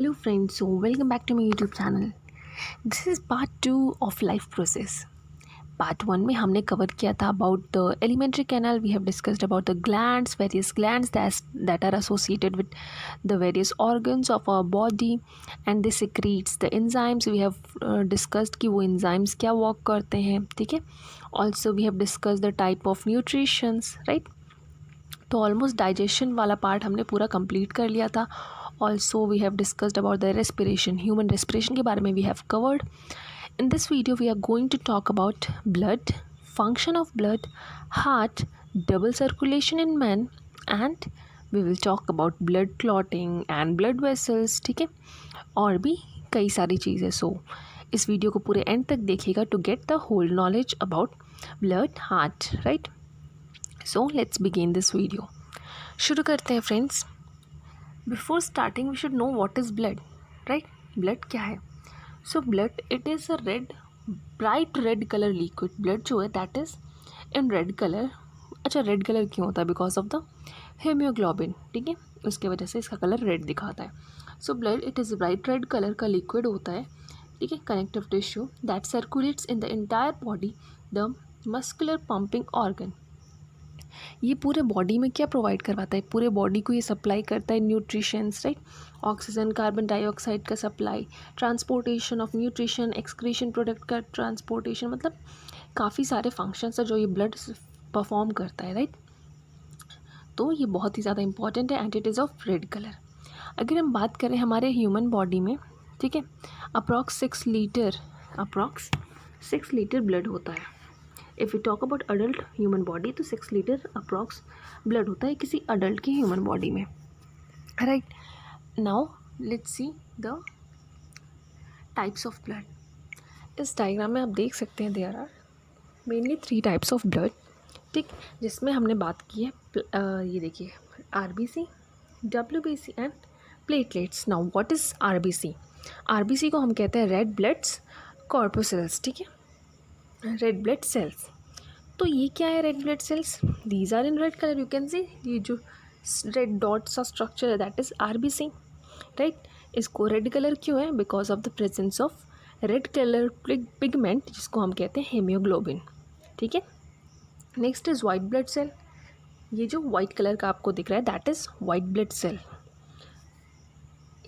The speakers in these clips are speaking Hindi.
Hello friends, so welcome back to my YouTube channel. This is part 2 of life process. Part 1 में हमने कवर किया था about the alimentary canal. We have discussed about the glands, various glands that are associated with the various organs of our body and they secretes the enzymes. We have discussed कि वो enzymes क्या work करते हैं, ठीक है. Also we have discussed the type of nutritions, right. तो ऑलमोस्ट डाइजेशन वाला पार्ट हमने पूरा कंप्लीट कर लिया था. Also we have discussed about the respiration, human respiration के बारे में we have covered. In this video we are going to talk about blood, function of blood, heart, double circulation in man and we will talk about blood clotting and blood vessels, ठीक है, और भी कई सारी चीज़ें. सो इस वीडियो को पूरे एंड तक देखिएगा to get the whole knowledge about blood, heart, right. So let's begin this video. शुरू करते हैं friends. Before starting we should know what is blood, right. Blood क्या है? So blood it is a red, bright red colour liquid. Blood जो है that is in red colour. अच्छा, रेड कलर क्यों होता है? बिकॉज ऑफ द हीमोग्लोबिन, ठीक है, उसके वजह से इसका कलर रेड दिखाता है. So blood it is bright red colour का लिक्विड होता है, ठीक है, connective tissue that circulates in the entire body, the muscular pumping organ. ये पूरे बॉडी में क्या प्रोवाइड करवाता है? पूरे बॉडी को ये सप्लाई करता है nutritions, right. Oxygen, carbon dioxide का supply, transportation of nutrition, excretion product का ट्रांसपोर्टेशन, मतलब काफ़ी सारे फंक्शंस है जो ये ब्लड परफॉर्म करता है, राइट. तो ये बहुत ही ज़्यादा इंपॉर्टेंट है and it is of red colour. अगर हम बात करें हमारे ह्यूमन बॉडी में, ठीक है, अप्रॉक्स 6 लीटर ब्लड होता है. If you talk about adult human body तो 6 लीटर अप्रॉक्स ब्लड होता है किसी अडल्ट की ह्यूमन बॉडी में, right. Now let's see the types of blood. इस डायग्राम में आप देख सकते हैं there are mainly 3 types of blood, ठीक, जिसमें हमने बात की है ये देखिए RBC, WBC and platelets. Now what is RBC? RBC को हम कहते हैं रेड ब्लड्स कॉर्पोसेल्स, ठीक है, रेड ब्लड सेल्स. तो ये क्या है red blood cells? These are in red colour, you can see. ये जो रेड डॉट्स का स्ट्रक्चर है दैट इज़ आरबीसी, राइट. इसको रेड कलर क्यों है? Because of the presence of red colour pigment जिसको हम कहते हैं हीमोग्लोबिन, ठीक है. Next is white blood cell. ये जो वाइट कलर का आपको दिख रहा है that is white blood cell.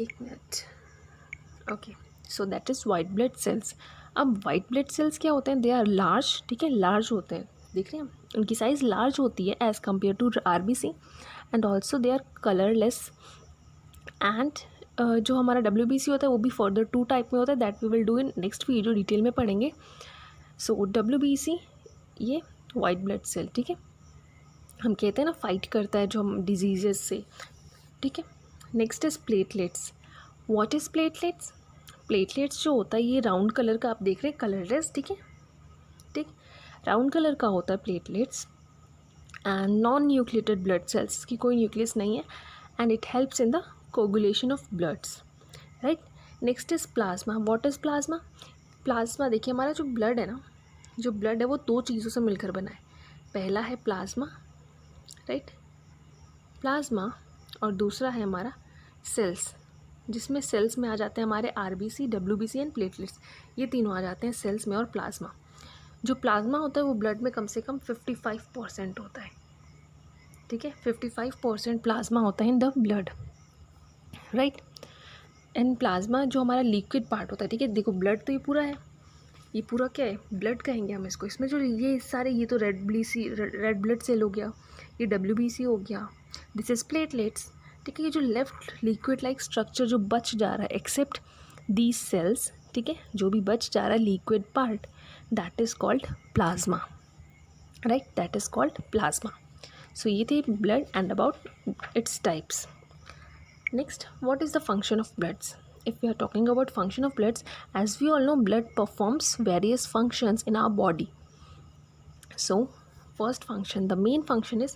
एक minute, okay. So that is white blood cells. अब वाइट ब्लड सेल्स क्या होते हैं? दे आर लार्ज, ठीक है, लार्ज होते हैं, देख रहे हैं, उनकी साइज़ लार्ज होती है as compare to RBC and also they are colourless. And जो हमारा डब्ल्यूबीसी होता है वो भी फर्दर 2 टाइप में होता है that we will do in next video, detail में पढ़ेंगे. सो डब्ल्यूबीसी ये वाइट ब्लड सेल, ठीक है, हम कहते हैं ना फाइट करता है जो हम डिजीजेस से, ठीक है. Next is platelets. What is platelets? Platelets जो होता है ये राउंड कलर का आप देख रहे हैं, कलरलेस, ठीक है, ठीक, राउंड कलर का होता है platelets and non nucleated blood cells की कोई न्यूक्लियस नहीं है and it helps in the coagulation of bloods, right. Next is plasma. What is plasma? Plasma देखिए हमारा जो ब्लड है ना, जो ब्लड है वो 2 चीज़ों से मिलकर बना है. पहला है प्लाज्मा, राइट, प्लाज्मा, और दूसरा है हमारा सेल्स, जिसमें सेल्स में आ जाते हैं हमारे आरबीसी, डब्ल्यूबीसी एंड प्लेटलेट्स. ये तीनों आ जाते हैं सेल्स में. और प्लाज्मा, जो प्लाज्मा होता है वो ब्लड में कम से कम 55% होता है, ठीक है, 55% प्लाज्मा होता है in the blood, right. And plasma जो हमारा लिक्विड पार्ट होता है, ठीक है, देखो ब्लड तो ये पूरा है, ये पूरा क्या है? ब्लड कहेंगे हम इसको. इसमें जो ये सारे, ये तो रेड ब्लड सेल हो गया, ये डब्ल्यूबीसी हो गया, दिस इज़ प्लेटलेट्स, ठीक है. ये जो लेफ्ट लिक्विड लाइक स्ट्रक्चर जो बच जा रहा है एक्सेप्ट दीज सेल्स, ठीक है, जो भी बच जा रहा है liquid part that is called plasma, right, that is called plasma. So ये थे blood and about its types. Next, what is the function of bloods? If we are talking about function of bloods, as we all know, blood performs various functions in our body. So first function, the main function is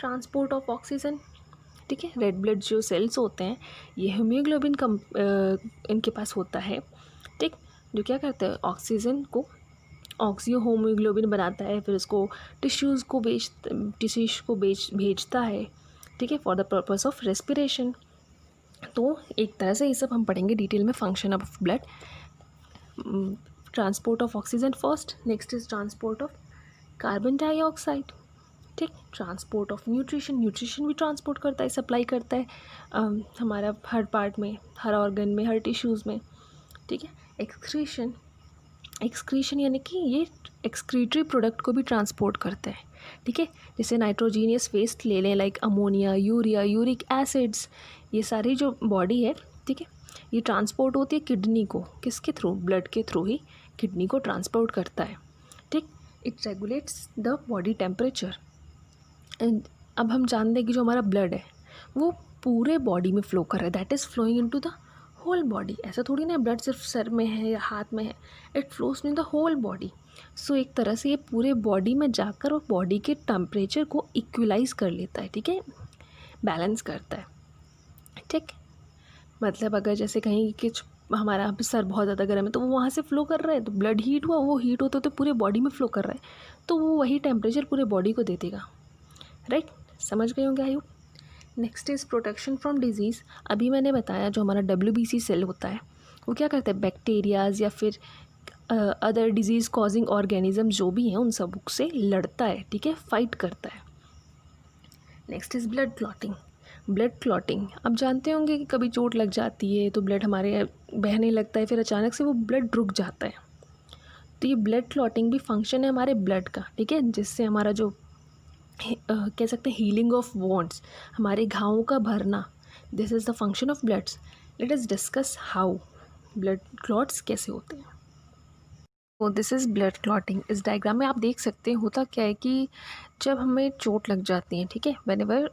transport of oxygen, ठीक है. रेड ब्लड जो सेल्स होते हैं ये हीमोग्लोबिन इनके पास होता है, ठीक, जो क्या करता है ऑक्सीजन को ऑक्सीजन होमोग्लोबिन बनाता है, फिर उसको टिश्यूज़ को भेजता है, ठीक है, for the purpose of respiration. तो एक तरह से ये सब हम पढ़ेंगे डिटेल में, function of blood. Transport of oxygen first, next is transport of carbon dioxide, ठीक। ट्रांसपोर्ट ऑफ न्यूट्रिशन, न्यूट्रिशन भी ट्रांसपोर्ट करता है, सप्लाई करता है हमारा हर पार्ट में, हर ऑर्गन में, हर टिश्यूज़ में, ठीक है। एक्सक्रीशन, एक्सक्रीशन यानी कि ये एक्सक्रीटरी प्रोडक्ट को भी ट्रांसपोर्ट करता है, ठीक है। जैसे नाइट्रोजीनियस वेस्ट ले लें, like ammonia, urea, uric acids, ये सारी जो बॉडी है, ठीक है, ये ट्रांसपोर्ट होती है किडनी को, किसके थ्रू, ब्लड के थ्रू ही किडनी को ट्रांसपोर्ट करता है, ठीक। It regulates the body temperature. अब हम जानते हैं कि जो हमारा ब्लड है वो पूरे बॉडी में फ़्लो कर रहा है, that is flowing into the whole body. ऐसा थोड़ी ना ब्लड सिर्फ सर में है या हाथ में है, it flows in the whole body. So एक तरह से ये पूरे बॉडी में जाकर और बॉडी के टेम्परेचर को इक्वलाइज कर लेता है, ठीक है, बैलेंस करता है, ठीक। मतलब अगर जैसे कहीं कि हमारा सर बहुत ज़्यादा गर्म है तो वो वहाँ से फ़्लो कर रहा है, तो ब्लड हीट हुआ, वो हीट होते तो पूरे बॉडी में फ़्लो कर रहा है, तो वो वही टेम्परेचर पूरे बॉडी को दे देगा, राइट। समझ गए होंगे I hope. Next is protection from disease. अभी मैंने बताया जो हमारा WBC सेल होता है वो क्या करता है, बैक्टीरियाज या फिर अदर डिजीज़ कॉजिंग ऑर्गेनिज्म जो भी हैं उन सब से लड़ता है, ठीक है, फाइट करता है। Next is blood clotting. Blood clotting, अब जानते होंगे कि कभी चोट लग जाती है तो ब्लड हमारे बहने लगता है, फिर अचानक से वो ब्लड रुक जाता है, तो ये ब्लड क्लॉटिंग भी फंक्शन है हमारे ब्लड का, ठीक है, जिससे हमारा जो कह सकते हैं हीलिंग ऑफ वॉन्ड्स, हमारे घावों का भरना, this is the function of bloods. Let us discuss how blood clots कैसे होते हैं। तो दिस इज़ ब्लड क्लॉटिंग। इस डायग्राम में आप देख सकते हैं होता क्या है कि जब हमें चोट लग जाती है, ठीक है, व्हेनेवर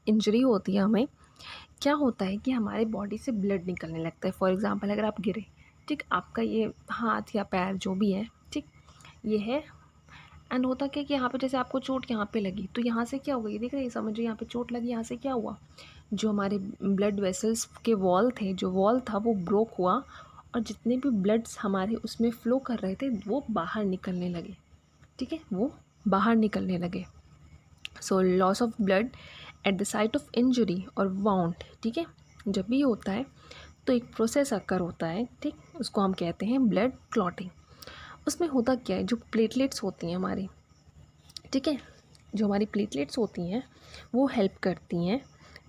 इंजरी होती है हमें, क्या होता है कि हमारे बॉडी से ब्लड निकलने लगता है। फॉर एग्जांपल अगर आप गिरे, ठीक, आपका ये हाथ या पैर जो भी है, ठीक, ये है, एंड होता क्या कि यहाँ पे जैसे आपको चोट यहाँ पे लगी तो यहाँ से क्या होगा, ये देख रहे हैं, समझिए यहाँ पे चोट लगी, यहाँ से क्या हुआ, जो हमारे ब्लड वेसल्स के वॉल थे, जो वॉल था वो ब्रोक हुआ और जितने भी ब्लड्स हमारे उसमें फ़्लो कर रहे थे वो बाहर निकलने लगे, ठीक है, वो बाहर निकलने लगे। So loss of blood at the site of injury और वाउंड, ठीक है, जब भी होता है तो एक प्रोसेस अकर होता है, ठीक, उसको हम कहते हैं ब्लड क्लॉटिंग। उसमें होता क्या है, जो प्लेटलेट्स होती हैं हमारी, ठीक है, जो हमारी प्लेटलेट्स होती हैं वो हेल्प करती हैं।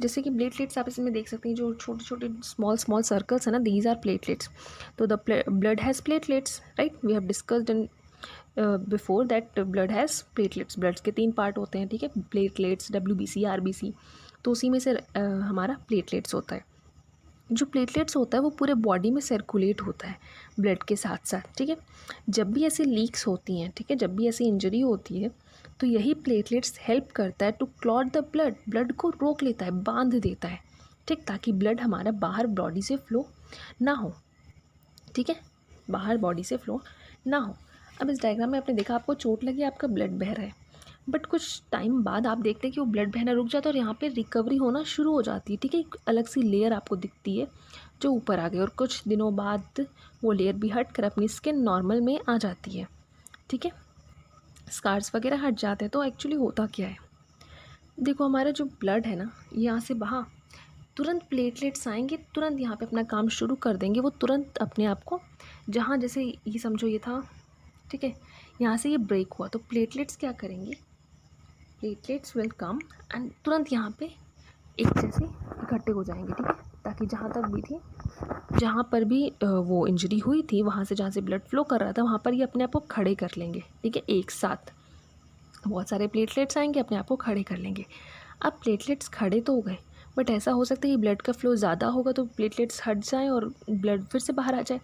जैसे कि प्लेटलेट्स आप इसमें देख सकते हैं, जो छोटे छोटे स्मॉल स्मॉल सर्कल्स हैं ना, दीज आर प्लेटलेट्स। तो the blood has platelets, right, we have discussed in before that blood has platelets. Bloods के 3 पार्ट होते हैं, ठीक है, प्लेटलेट्स, WBC, RBC, तो उसी में से हमारा प्लेटलेट्स होता है। जो प्लेटलेट्स होता है वो पूरे बॉडी में सर्कुलेट होता है ब्लड के साथ साथ, ठीक है। जब भी ऐसी लीक्स होती हैं, ठीक है, जब भी ऐसी इंजरी होती है तो यही प्लेटलेट्स हेल्प करता है to clot the blood, blood को रोक लेता है, बांध देता है, ठीक, ताकि ब्लड हमारा बाहर बॉडी से फ्लो ना हो, ठीक है, बाहर बॉडी से फ्लो ना हो। अब इस डायग्राम में आपने देखा, आपको चोट लगी, आपका ब्लड बह रहा है, बट कुछ टाइम बाद आप देखते हैं कि वो ब्लड बहना रुक जाता है और यहाँ पे रिकवरी होना शुरू हो जाती है, ठीक है, एक अलग सी लेयर आपको दिखती है जो ऊपर आ गई और कुछ दिनों बाद वो लेयर भी हट कर अपनी स्किन नॉर्मल में आ जाती है, ठीक है, स्कार्स वगैरह हट जाते हैं। तो एक्चुअली होता क्या है, देखो हमारा जो ब्लड है ना, यहाँ से बहा, तुरंत प्लेटलेट्स आएंगे, तुरंत यहाँ पे अपना काम शुरू कर देंगे, वो तुरंत अपने आप को, जहाँ जैसे ये समझो ये था, ठीक है, यहाँ से ये ब्रेक हुआ तो प्लेटलेट्स क्या करेंगे, प्लेटलेट्स विल कम एंड तुरंत यहाँ पे एक जैसे इकट्ठे हो जाएंगे, ठीक है, ताकि जहाँ तक भी थी, जहाँ पर भी वो इंजरी हुई थी, वहाँ से जहाँ से ब्लड फ्लो कर रहा था वहाँ पर ये अपने आप को खड़े कर लेंगे, ठीक है, एक साथ बहुत सारे प्लेटलेट्स आएंगे, अपने आप को खड़े कर लेंगे। अब प्लेटलेट्स खड़े तो हो गए, बट ऐसा हो सकता है कि ब्लड का फ्लो ज़्यादा होगा तो प्लेटलेट्स हट जाएँ और ब्लड फिर से बाहर आ जाए।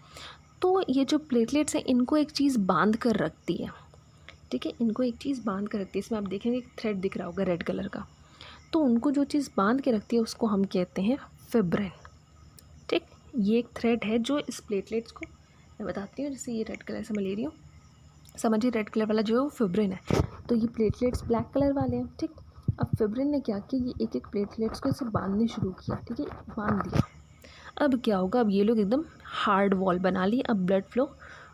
तो ये जो प्लेटलेट्स हैं इनको एक चीज़ बांध कर रखती है, ठीक है, इनको एक चीज़ बांध कर रखती है। इसमें आप देखेंगे एक थ्रेड दिख रहा होगा रेड कलर का, तो उनको जो चीज़ बांध के रखती है उसको हम कहते हैं फिब्रिन, ठीक। ये एक थ्रेड है जो इस प्लेटलेट्स को, मैं बताती हूँ, जैसे ये रेड कलर से मैं ले रही हूँ, समझिए रेड कलर वाला जो है वो फिब्रिन है, तो ये प्लेटलेट्स ब्लैक कलर वाले हैं, ठीक। अब फिब्रिन ने क्या किया, ये एक एक प्लेटलेट्स को ऐसे बांधने शुरू किया, ठीक है, बांध दिया। अब क्या होगा, अब ये लोग एकदम हार्ड वॉल बना ली, अब ब्लड फ्लो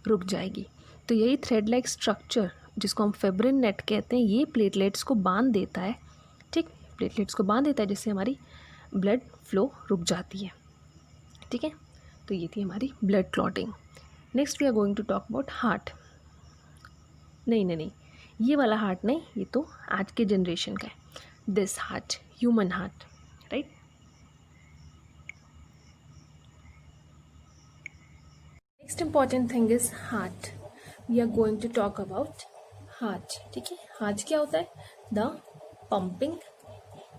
रुक जाएगी। तो यही थ्रेड लाइक स्ट्रक्चर जिसको हम फिब्रिन नेट कहते हैं, ये प्लेटलेट्स को बांध देता है, ठीक, प्लेटलेट्स को बांध देता है जिससे हमारी ब्लड फ्लो रुक जाती है। ठीक है, तो ये थी हमारी blood clotting. Next we are going to talk about heart. नहीं, ये वाला हार्ट नहीं, ये तो आज के जनरेशन का है। This heart, human heart, right. Next important thing is heart. We are going to talk about heart. ठीक है, हार्ट क्या होता है? The pumping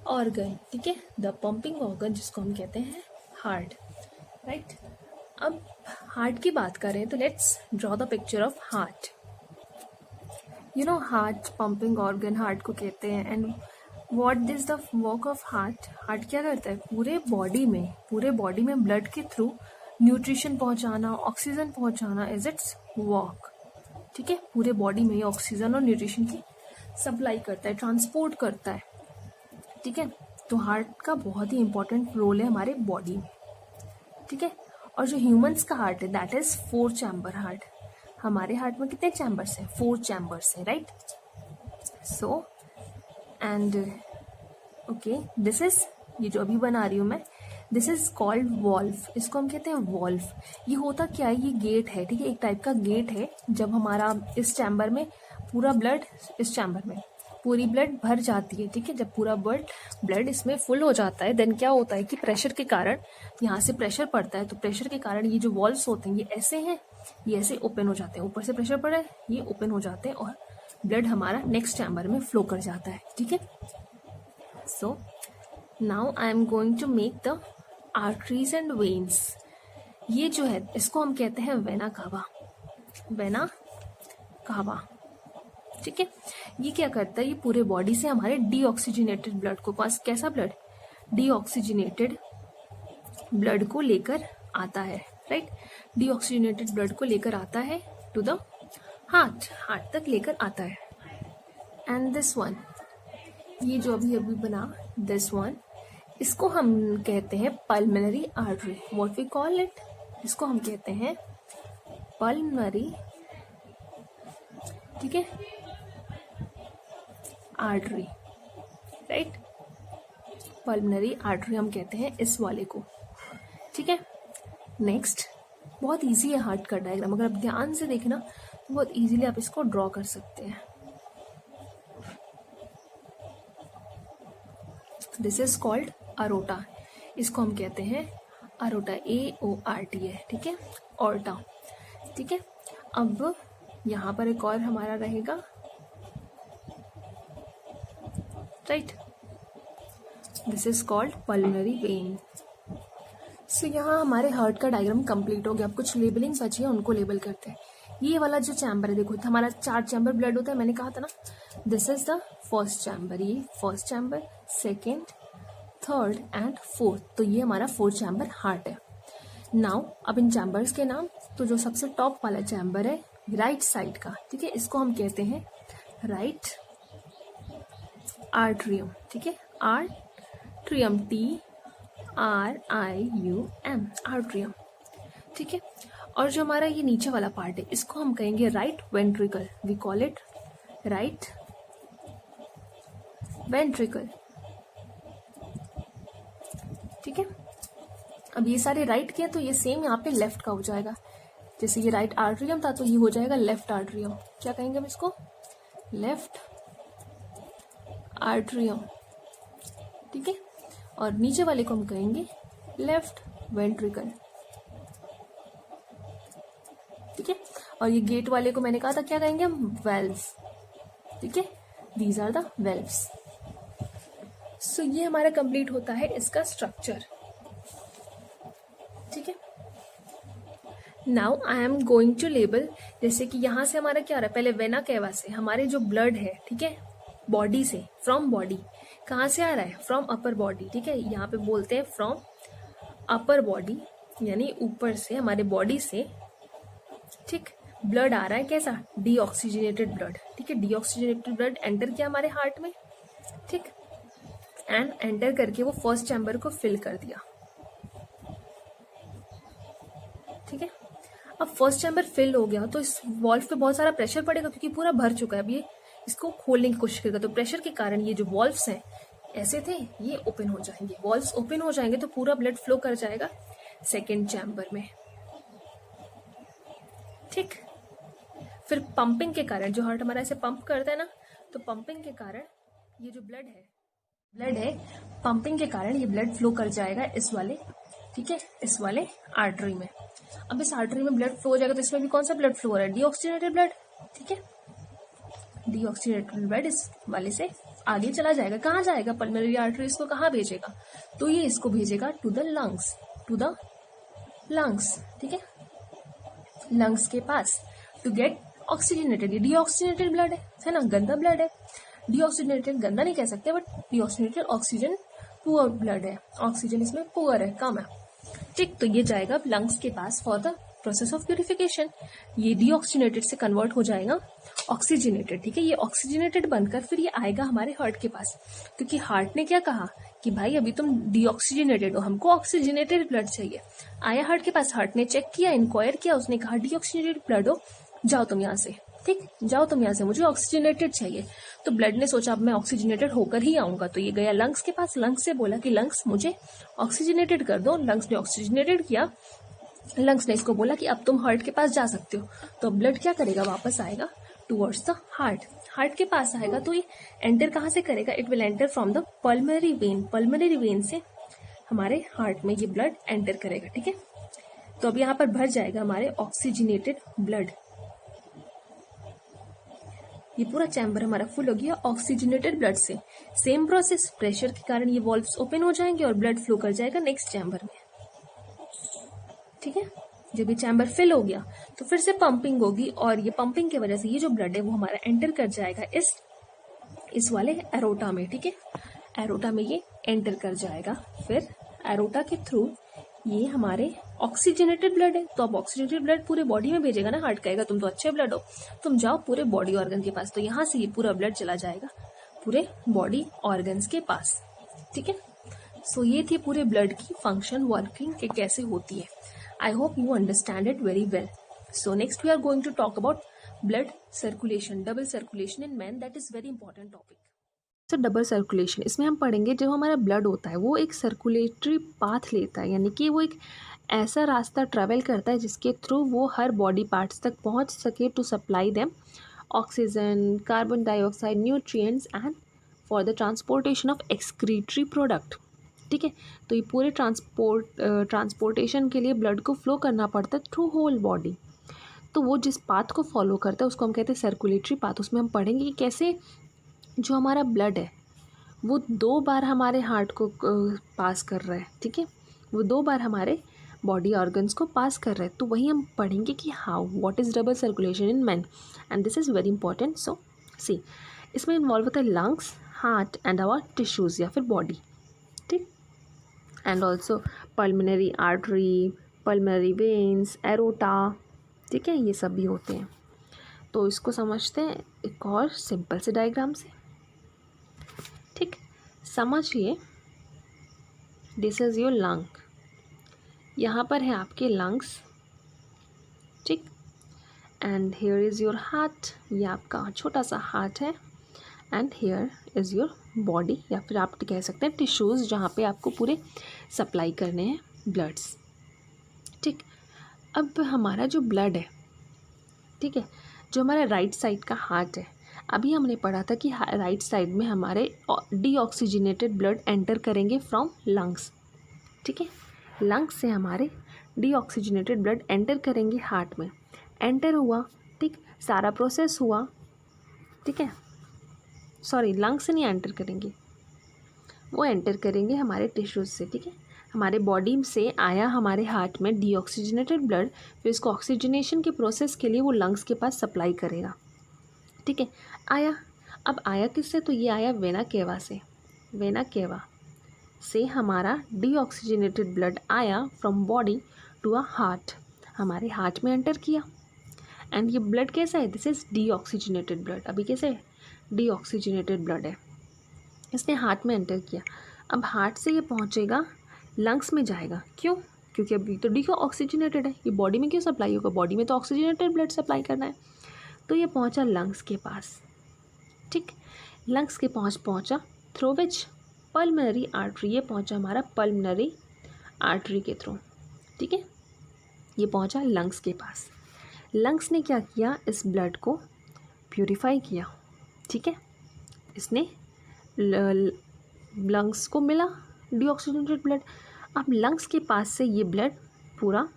organ. ठीक है, द पंपिंग ऑर्गन जिसको हम कहते हैं हार्ट, राइट। अब हार्ट की बात करें तो let's draw the picture of heart. You know heart pumping organ heart को कहते हैं। And what is the work of heart? Heart क्या करता है? पूरे बॉडी में ब्लड के थ्रू न्यूट्रिशन पहुंचाना, ऑक्सीजन पहुंचाना इज इट्स वर्क। ठीक है, पूरे बॉडी में ऑक्सीजन और न्यूट्रिशन की सप्लाई करता है, ट्रांसपोर्ट करता है। ठीक है, तो हार्ट का बहुत ही इंपॉर्टेंट रोल है हमारे बॉडी में। ठीक है, और जो ह्यूमंस का हार्ट है दैट इज 4 चैम्बर हार्ट। हमारे हार्ट में कितने चैम्बर्स हैं? 4 चैम्बर्स हैं, right. So and okay, this is, ये जो अभी बना रही हूं मैं, दिस इज कॉल्ड वॉल्व। इसको हम कहते हैं वॉल्व। ये होता क्या है? ये गेट है। ठीक है, एक टाइप का गेट है। जब हमारा इस चैम्बर में पूरा ब्लड, इस चैम्बर में पूरी ब्लड भर जाती है। ठीक है, जब पूरा ब्लड इसमें फुल हो जाता है देन क्या होता है कि प्रेशर के कारण यहाँ से प्रेशर पड़ता है। तो प्रेशर के कारण ये जो वॉल्व्स होते हैं ये ऐसे हैं, ये ऐसे ओपन हो जाते हैं। ऊपर से प्रेशर पड़ा है, ये ओपन हो जाते हैं और ब्लड हमारा नेक्स्ट चैम्बर में फ्लो कर जाता है। ठीक है, so now I am going to make the arteries and veins. ये जो है इसको हम कहते हैं वेना कावा। वेना कावा, ठीक है। ये क्या करता है? ये पूरे बॉडी से हमारे डीऑक्सीजनेटेड ब्लड को, पास कैसा ब्लड? डीऑक्सीजनेटेड ब्लड को लेकर आता है, राइट। डीऑक्सीजनेटेड ब्लड को लेकर आता है टू द हार्ट तक लेकर आता है। एंड दिस वन, ये जो अभी बना, दिस वन, इसको हम कहते हैं pulmonary artery. What we call it? इसको हम कहते हैं पल्मोनरी, ठीक है, आर्टरी, राइट। पल्मोनरी आर्टरी हम कहते हैं इस वाले को। ठीक है, नेक्स्ट, बहुत इजी है हार्ट का डायग्राम। अगर आप ध्यान से देखना तो बहुत इजीली आप इसको ड्रॉ कर सकते हैं। This is called aorta. इसको हम कहते हैं अरोटा, AORT है, ठीक है, ऑर्टा। ठीक है, अब यहां पर एक और हमारा रहेगा, right. This is called pulmonary vein. So यहाँ हमारे हार्ट का डायग्राम कंप्लीट हो गया। अब कुछ लेबलिंग बची है, उनको लेबल करते हैं। ये वाला जो चैम्बर है, देखो हमारा 4 चैम्बर ब्लड होता है, मैंने कहा था ना। This is the first chamber, ये first chamber, second, third and fourth. तो ये हमारा 4 चैम्बर हार्ट है। नाउ अब इन चैम्बर्स के नाम, तो जो सबसे टॉप वाला चैम्बर है राइट साइड का, ठीक है, इसको हम कहते हैं राइट आर्ट्रियम। ठीक है, आर्ट्रियम, TRIUM, आर्ट्रियम। ठीक है, और जो हमारा ये नीचे वाला पार्ट है इसको हम कहेंगे right ventricle. We call it right ventricle. ठीक है, अब ये सारे राइट के हैं तो ये सेम यहाँ पे लेफ्ट का हो जाएगा। जैसे ये राइट आर्ट्रियम था तो ये हो जाएगा लेफ्ट आर्ट्रियम। क्या कहेंगे हम इसको? Left atrium. ठीक है, और नीचे वाले को हम कहेंगे लेफ्ट वेंट्रिकल। ठीक है, और ये गेट वाले को मैंने कहा था क्या कहेंगे हम? वेल्व्स। ठीक है, दीज आर द वेल्व्स। सो ये हमारा कंप्लीट होता है इसका स्ट्रक्चर। ठीक है, now I am going to label. जैसे कि यहां से हमारा क्या आ रहा है? पहले वेना केवा से हमारे जो ब्लड है, ठीक है, बॉडी से, फ्रॉम बॉडी, कहाँ से आ रहा है? From upper body. ठीक है, यहाँ पे बोलते हैं फ्रॉम अपर बॉडी, यानी ऊपर से, हमारे बॉडी से, ठीक, ब्लड आ रहा है कैसा? Deoxygenated blood. ठीक है, डीऑक्सीजनेटेड ब्लड एंटर किया हमारे हार्ट में, ठीक, एंड एंटर करके वो फर्स्ट चैम्बर को फिल कर दिया। ठीक है, अब फर्स्ट चैम्बर फिल हो गया तो इस वॉल्व पे बहुत सारा प्रेशर पड़ेगा क्योंकि पूरा भर चुका है। अब ये इसको खोलने की कोशिश करेगा तो प्रेशर के कारण ये जो वॉल्व्स हैं ऐसे थे, ये ओपन हो जाएंगे, वॉल्स ओपन हो जाएंगे तो पूरा ब्लड फ्लो कर जाएगा सेकेंड चैम्बर में। ठीक, फिर पंपिंग के कारण, जो हार्ट हमारा ऐसे पंप करता है ना, तो पंपिंग के कारण ये जो ब्लड है पंपिंग के कारण ये ब्लड फ्लो कर जाएगा इस वाले, ठीक है, इस वाले आर्टरी में। अब इस आर्टरी में ब्लड फ्लो हो जाएगा तो इसमें भी कौन सा ब्लड फ्लो हो रहा है, डीऑक्सीजनेटेड ब्लड। ठीक है, डीऑक्सीजनेटेड ब्लड इस वाले से आगे चला जाएगा। कहाँ जाएगा, पल्मोनरी आर्टरी इसको कहाँ भेजेगा, तो ये इसको भेजेगा टू द लंग्स, ठीक है, लंग्स के पास, टू गेट ऑक्सीजनेटेड। ये डीऑक्सीजनेटेड ब्लड है ना, गंदा ब्लड है। डीऑक्सीजनेटेड गंदा नहीं कह सकते, but deoxygenated oxygen poor blood है, ऑक्सीजन इसमें पुअर है, कम है। ठीक, तो ये जाएगा लंग्स के पास for the process of purification. ये डीऑक्सीजनेटेड से कन्वर्ट हो जाएगा ऑक्सीजनेटेड। ठीक है, ये ऑक्सीजनेटेड बनकर फिर ये आएगा हमारे हार्ट के पास, क्योंकि हार्ट ने क्या कहा कि भाई अभी तुम डीऑक्सीजनेटेड हो, हमको ऑक्सीजनेटेड ब्लड चाहिए। आया हार्ट के पास, हार्ट ने चेक किया, इंक्वायर किया, उसने कहा डीऑक्सीजनेटेड ब्लड हो, जाओ तुम यहाँ से, ठीक, जाओ तुम यहाँ से, मुझे ऑक्सीजनेटेड चाहिए। तो ब्लड ने सोचा अब मैं ऑक्सीजनेटेड होकर ही आऊंगा, तो ये गया लंग्स के पास, लंग्स से बोला कि लंग्स मुझे ऑक्सीजनेटेड कर दो। लंग्स ने ऑक्सीजनेटेड किया, लंग्स ने इसको बोला कि अब तुम हार्ट के पास जा सकते हो। तो ब्लड क्या करेगा, वापस आएगा टुवर्ड्स द हार्ट, हार्ट के पास आएगा। तो ये एंटर कहाँ से करेगा, it will enter from the pulmonary vein, pulmonary vein से हमारे हार्ट में ये ब्लड एंटर करेगा। ठीक है, तो अब यहाँ पर भर जाएगा हमारे ऑक्सीजनेटेड ब्लड, ये पूरा चैम्बर हमारा फुल हो गया ऑक्सीजनेटेड ब्लड से। सेम प्रोसेस, प्रेशर के कारण ये वॉल्व्स ओपन हो जाएंगे और ब्लड फ्लो कर जाएगा नेक्स्ट चैम्बर में। ठीक है, जब ये चैम्बर फिल हो गया तो फिर से पंपिंग होगी, और ये पंपिंग की वजह से ये जो ब्लड है वो हमारा एंटर कर जाएगा इस वाले एरोटा में। ठीक है, एरोटा में ये एंटर कर जाएगा, फिर एरोटा के थ्रू ये हमारे ऑक्सीजनेटेड ब्लड है, तो अब ऑक्सीजनेटेड ब्लड पूरे बॉडी में भेजेगा ना, हार्ट कहेगा तुम तो अच्छे ब्लड हो, तुम जाओ पूरे बॉडी ऑर्गन के पास। तो यहाँ से ये पूरा ब्लड चला जाएगा पूरे बॉडी ऑर्गन्स के पास। ठीक है, सो ये थी पूरे ब्लड की फंक्शन, वर्किंग के कैसे होती है। I hope you understand it very well. So next we are going to talk about blood circulation, double circulation in man, that is very important topic. तो डबल सर्कुलेशन, इसमें हम पढ़ेंगे जो हमारा ब्लड होता है वो एक सर्कुलेटरी पाथ लेता है, यानी कि वो एक ऐसा रास्ता ट्रैवल करता है जिसके थ्रू वो हर बॉडी पार्ट्स तक पहुंच सके to supply them oxygen, carbon dioxide, nutrients and for the transportation of excretory product. ठीक है, तो ये पूरे ट्रांसपोर्टेशन के लिए ब्लड को फ्लो करना पड़ता है थ्रू होल बॉडी। तो वो जिस पाथ को फॉलो करता है उसको हम कहते हैं सर्कुलेटरी पाथ। उसमें हम पढ़ेंगे कि कैसे जो हमारा ब्लड है वो 2 बार हमारे हार्ट को पास कर रहा है। ठीक है, वो 2 बार हमारे बॉडी ऑर्गन्स को पास कर रहा है। तो वही हम पढ़ेंगे कि how, what is double circulation in man, and this is very important. So see, इसमें इन्वॉल्व होता है lungs, heart and our tissues या फिर बॉडी। ठीक, and also pulmonary artery, pulmonary veins, aorta. ठीक है, ये सब भी होते हैं। तो इसको समझते हैं एक और सिंपल से डायग्राम से। ठीक, समझिए, दिस इज़ योर लंग, यहाँ पर है आपके लंग्स। ठीक, and here is your heart, ये आपका छोटा सा हार्ट है, and here is your body, या फिर आप कह सकते हैं टिश्यूज़, जहाँ पे आपको पूरे सप्लाई करने हैं ब्लड्स। ठीक, अब हमारा जो ब्लड है, ठीक है, जो हमारा राइट साइड का हार्ट है, अभी हमने पढ़ा था कि राइट साइड में हमारे डीऑक्सीजनेटेड ब्लड एंटर करेंगे फ्रॉम लंग्स। ठीक है, लंग्स से हमारे डीऑक्सीजनेटेड ब्लड एंटर करेंगे हार्ट में। एंटर हुआ, ठीक, सारा प्रोसेस हुआ। ठीक है, सॉरी, लंग्स से नहीं एंटर करेंगे, वो एंटर करेंगे हमारे टिश्यूज़ से। ठीक है, हमारे बॉडी से आया हमारे हार्ट में डीऑक्सीजनेटेड ब्लड, फिर इसको ऑक्सीजनेशन के प्रोसेस के लिए वो लंग्स के पास सप्लाई करेगा। ठीक है, आया, अब आया किससे, तो ये आया वेना केवा से। वेना केवा से हमारा डीऑक्सीजनेटेड ब्लड आया from body to a heart, हमारे हार्ट में एंटर किया। एंड ये ब्लड कैसा है, दिस इज़ डीऑक्सीजनेटेड ब्लड। अभी कैसे है, डीऑक्सीजनेटेड ब्लड है, इसने हार्ट में एंटर किया। अब हार्ट से ये पहुँचेगा लंग्स में जाएगा, क्यों, क्योंकि अभी तो डीऑक्सीजनेटेड है, ये बॉडी में क्यों सप्लाई होगा, बॉडी में तो ऑक्सीजनेटेड ब्लड सप्लाई करना है। तो ये पहुंचा लंग्स के पास। ठीक, लंग्स के पहुंचा थ्रू विच, पल्मोनरी आर्टरी, ये पहुंचा हमारा पल्मोनरी आर्टरी के थ्रू, ठीक है। ये पहुंचा लंग्स के पास। लंग्स ने क्या किया, इस ब्लड को प्यूरिफाई किया, ठीक है। इसने लंग्स को मिला डीऑक्सीजनेटेड ब्लड। अब लंग्स के पास से ये ब्लड पूरा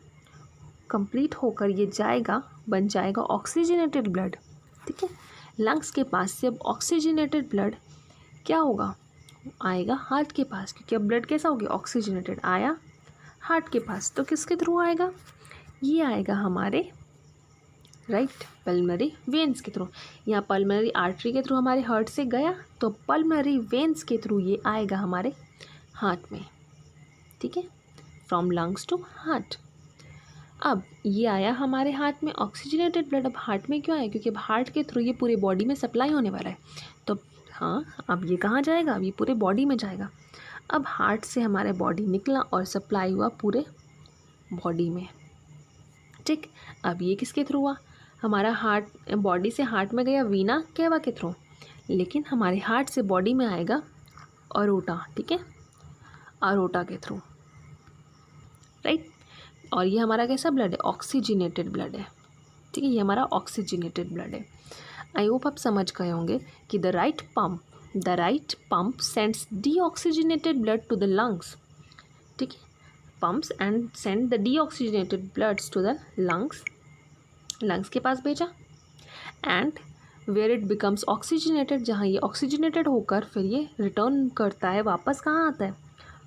कंप्लीट होकर ये जाएगा, बन जाएगा ऑक्सीजनेटेड ब्लड, ठीक है। लंग्स के पास से अब ऑक्सीजनेटेड ब्लड क्या होगा, आएगा हार्ट के पास, क्योंकि अब ब्लड कैसा हो गया, ऑक्सीजनेटेड, आया हार्ट के पास। तो किसके थ्रू आएगा, ये आएगा हमारे राइट पल्मोनरी वेन्स के थ्रू। यहाँ पल्मोनरी आर्टरी के थ्रू हमारे हार्ट से गया, तो पल्मोनरी वेन्स के थ्रू ये आएगा हमारे हार्ट में, ठीक है, फ्रॉम लंग्स टू हार्ट। अब ये आया हमारे हार्ट में ऑक्सीजनेटेड ब्लड। अब हार्ट में क्यों आया, क्योंकि अब हार्ट के थ्रू ये पूरे बॉडी में सप्लाई होने वाला है। तो हाँ, अब ये कहाँ जाएगा, अब ये पूरे बॉडी में जाएगा। अब हार्ट से हमारे बॉडी निकला और सप्लाई हुआ पूरे बॉडी में, ठीक। अब ये किसके थ्रू हुआ, हमारा हार्ट बॉडी से हार्ट में गया वीना केवा के थ्रू, लेकिन हमारे हार्ट से बॉडी में आएगा अरोटा, ठीक है, अरोटा के थ्रू, राइट। और ये हमारा कैसा ब्लड है, ऑक्सीजनेटेड ब्लड है, ठीक है, ये हमारा ऑक्सीजनेटेड ब्लड है। आई होप आप समझ गए होंगे कि the right pump sends deoxygenated blood to the lungs, ठीक है, pumps and send the deoxygenated bloods to the lungs के पास भेजा, and where it becomes oxygenated, जहाँ ये ऑक्सीजनेटेड होकर फिर ये रिटर्न करता है, वापस कहाँ आता है,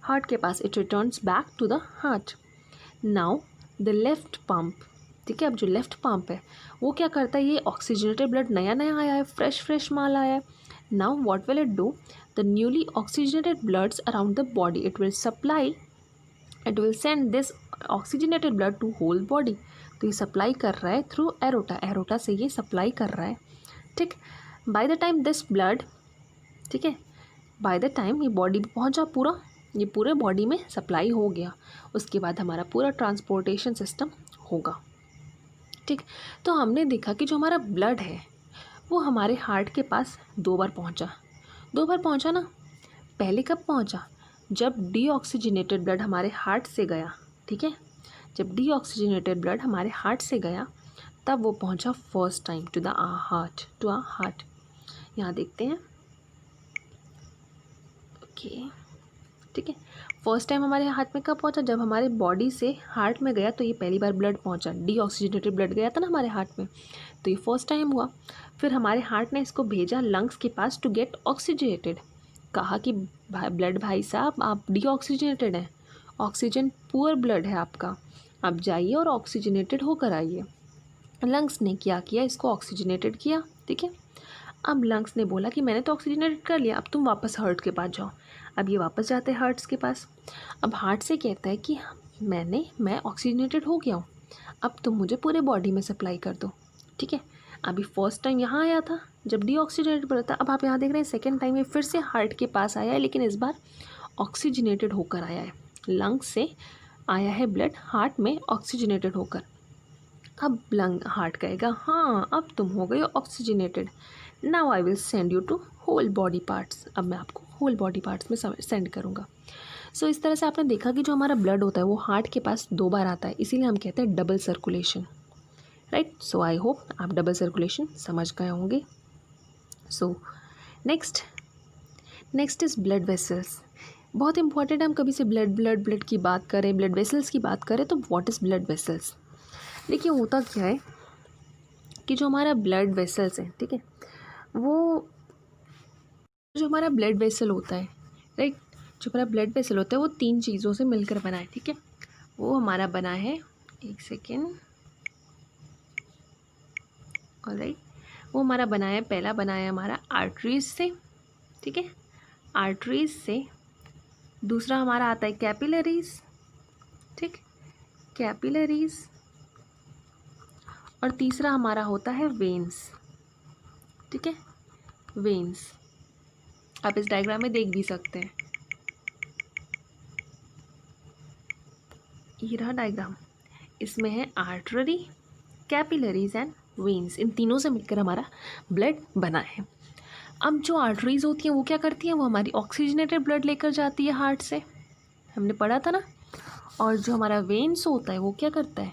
हार्ट के पास। It returns back to the heart. Now the left pump, ठीक है, अब जो लेफ्ट पंप है वो क्या करता है, ये ऑक्सीजनेटेड ब्लड नया नया आया है, फ्रेश माल आया है। Now what will it do, the newly oxygenated bloods around the body, it will send this oxygenated blood to whole body. तो ये सप्लाई कर रहा है थ्रू एरोटा से ये सप्लाई कर रहा है, ठीक। By the time this blood, ठीक है, बाय द टाइम ये बॉडी में पहुंचा पूरा, ये पूरे बॉडी में सप्लाई हो गया, उसके बाद हमारा पूरा ट्रांसपोर्टेशन सिस्टम होगा, ठीक। तो हमने देखा कि जो हमारा ब्लड है वो हमारे हार्ट के पास 2 बार पहुंचा ना। पहले कब पहुंचा, जब डीऑक्सीजनेटेड ब्लड हमारे हार्ट से गया, ठीक है, जब डीऑक्सीजनेटेड ब्लड हमारे हार्ट से गया तब वो पहुंचा first time to our heart. यहाँ देखते हैं, ओके, ठीक है, फर्स्ट टाइम हमारे हार्ट में कब पहुंचा, जब हमारे बॉडी से हार्ट में गया, तो ये पहली बार ब्लड पहुंचा, डीऑक्सीजनेटेड ब्लड गया था ना हमारे हार्ट में, तो ये फर्स्ट टाइम हुआ। फिर हमारे हार्ट ने इसको भेजा लंग्स के पास टू गेट ऑक्सीजनेटेड, कहा कि ब्लड भाई साहब आप डीऑक्सीजनेटेड हैं, ऑक्सीजन पुअर ब्लड है आपका, आप जाइए और ऑक्सीजनेटेड होकर आइए। लंग्स ने क्या किया, इसको ऑक्सीजनेटेड किया, ठीक है। अब लंग्स ने बोला कि मैंने तो ऑक्सीजनेटेड कर लिया, अब तुम वापस हार्ट के पास जाओ। अब ये वापस जाते हैं हार्ट्स के पास। अब हार्ट से कहता है कि मैं ऑक्सीजनेटेड हो गया हूँ, अब तुम मुझे पूरे बॉडी में सप्लाई कर दो, ठीक है। अभी फर्स्ट टाइम यहाँ आया था जब डीऑक्सीजनेटेड पड़ा था, अब आप यहाँ देख रहे हैं सेकेंड टाइम ये फिर से हार्ट के पास आया है, लेकिन इस बार ऑक्सीजनेटेड होकर आया है, लंग्स से आया है ब्लड हार्ट में ऑक्सीजनेटेड होकर। अब हार्ट कहेगा हाँ अब तुम हो गए oxygenated, now I will send you to whole body parts, अब मैं आपको होल बॉडी पार्ट्स में सेंड करूँगा। सो इस तरह से आपने देखा कि जो हमारा ब्लड होता है वो हार्ट के पास 2 बार आता है, इसीलिए हम कहते हैं double circulation, right. So I hope आप डबल सर्कुलेशन समझ गए होंगे। So next is blood vessels. बहुत इंपॉर्टेंट है, हम कभी से ब्लड की बात करें, ब्लड वेसल्स की बात करें, तो व्हाट इज़ ब्लड वेसल्स। देखिए होता क्या है कि जो हमारा ब्लड वेसल्स है, ठीक है, वो जो हमारा ब्लड वेसल होता है, राइट, जो हमारा ब्लड वेसल होता है वो 3 चीज़ों से मिलकर बना है, ठीक है। वो हमारा बना है, एक सेकेंड, ऑलराइट, वो हमारा बना है, पहला बना है हमारा आर्टरीज से, ठीक है, आर्टरीज से। दूसरा हमारा आता है कैपिलरीज, ठीक, कैपिलरीज। और तीसरा हमारा होता है वेन्स, ठीक है, वेन्स। आप इस डायग्राम में देख भी सकते हैं, ये रहा डायग्राम, इसमें है आर्टरी, कैपिलरीज एंड वेन्स, इन तीनों से मिलकर हमारा ब्लड बना है। अब जो आर्टरीज होती हैं वो क्या करती हैं, वो हमारी ऑक्सीजनेटेड ब्लड लेकर जाती है हार्ट से, हमने पढ़ा था ना। और जो हमारा वेन्स होता है वो क्या करता है,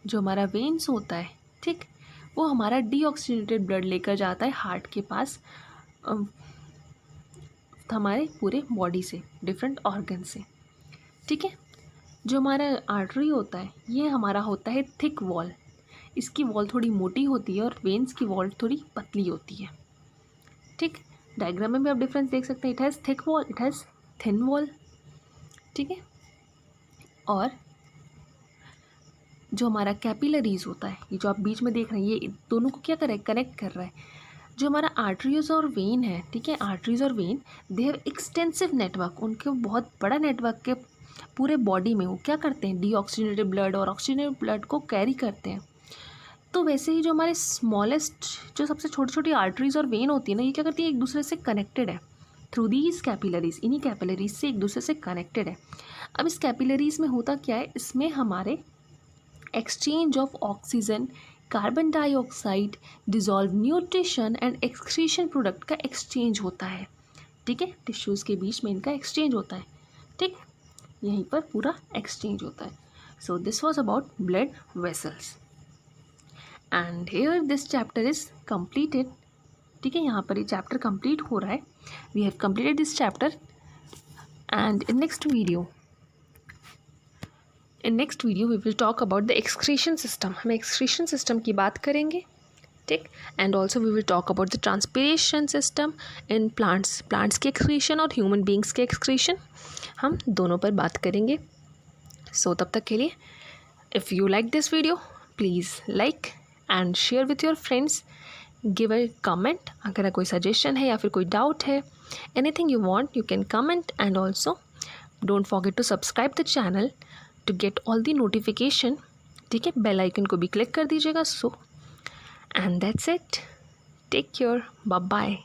जो हमारा वेन्स होता है, ठीक, वो हमारा डीऑक्सीजनेटेड ब्लड लेकर जाता है हार्ट के पास, हमारे पूरे बॉडी से, डिफरेंट ऑर्गन से, ठीक है। जो हमारा आर्टरी होता है ये हमारा होता है थिक वॉल, इसकी वॉल थोड़ी मोटी होती है और वेन्स की वॉल थोड़ी पतली होती है, ठीक। डायग्राम में भी आप डिफरेंस देख सकते हैं, it has thick wall, it has thin wall, ठीक है। और जो हमारा कैपिलरीज होता है, ये जो आप बीच में देख रहे हैं, ये दोनों को क्या कर रहा है, कनेक्ट कर रहा है। जो हमारा आर्टरीज और वेन है, ठीक है, आर्टरीज और when they have extensive network, उनके बहुत बड़ा नेटवर्क के पूरे बॉडी में वो क्या करते हैं, डीऑक्सीजनेटेड ब्लड और ऑक्सीजनेटेड ब्लड को कैरी करते हैं। तो वैसे ही जो हमारे स्मॉलेस्ट, जो सबसे छोटी छोटी आर्टरीज और वेन होती है ना, ये क्या करती है, एक दूसरे से कनेक्टेड है थ्रू दीज कैपिलरीज, इन्हीं कैपिलरीज से एक दूसरे से कनेक्टेड है। अब इस कैपिलरीज में होता क्या है, इसमें हमारे exchange of oxygen, carbon dioxide, dissolve nutrition and excretion product का एक्सचेंज होता है, ठीक है। टिश्यूज़ के बीच में इनका एक्सचेंज होता है, ठीक, यहीं पर पूरा एक्सचेंज होता है। So this was about blood vessels and here this chapter is completed, ठीक है, यहाँ पर ये चैप्टर कंप्लीट हो रहा है। We have completed this chapter and in next video we will talk about the excretion system, हम एक्सक्रीशन सिस्टम की बात करेंगे, ठीक। And also we will talk about the transpiration system in plants के एक्सक्रीशन और ह्यूमन बींग्स के एक्सक्रीशन, हम दोनों पर बात करेंगे। सो तब तक के लिए, if you like this video please like and share with your friends, give a comment, अगर कोई सजेशन है या फिर कोई डाउट है, anything you want you can comment, and also don't forget to subscribe the channel to get all the notification, ठीक है, बेल आइकन को भी क्लिक कर दीजिएगा। So and that's it, take care, bye bye.